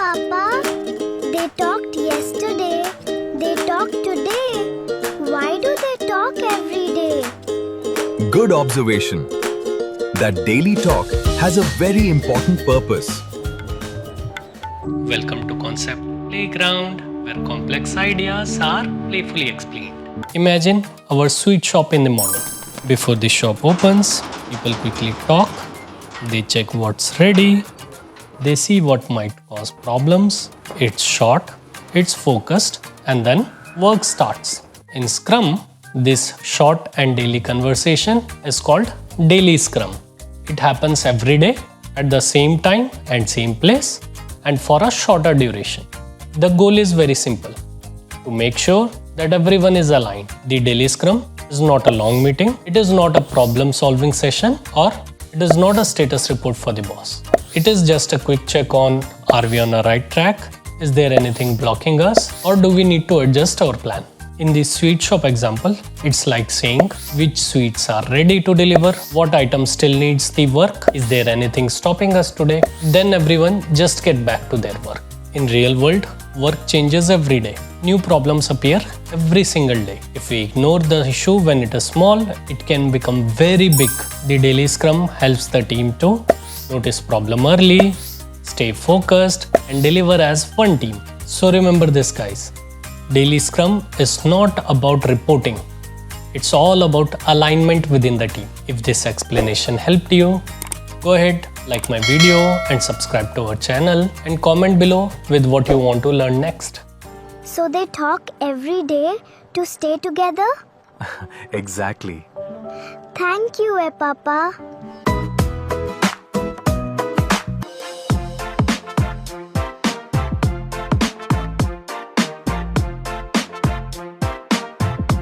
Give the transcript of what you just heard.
Papa. They talked yesterday. They talk today. Why do they talk every day? Good observation. That daily talk has a very important purpose. Welcome to Concept Playground, where complex ideas are playfully explained. Imagine our sweet shop in the morning. Before the shop opens, people quickly talk. They check what's ready. They see what might cause problems. It's short, it's focused, and then work starts. In Scrum, this short and daily conversation is called Daily Scrum. It happens every day at the same time and same place and for a shorter duration. The goal is very simple: to make sure that everyone is aligned. The Daily Scrum is not a long meeting, it is not a problem solving session, or it is not a status report for the boss. It is just a quick check on, are we on the right track? Is there anything blocking us, or do we need to adjust our plan? In the sweet shop example, it's like saying which sweets are ready to deliver, what item still needs the work, is there anything stopping us today? Then everyone just get back to their work. In real world, work changes every day. New problems appear every single day. If we ignore the issue when it is small, it can become very big. The Daily Scrum helps the team to notice problem early, stay focused, and deliver as one team. So remember this, guys. Daily Scrum is not about reporting. It's all about alignment within the team. If this explanation helped you, go ahead, like my video and subscribe to our channel and comment below with what you want to learn next. So they talk every day to stay together? Exactly. Thank you, Papa.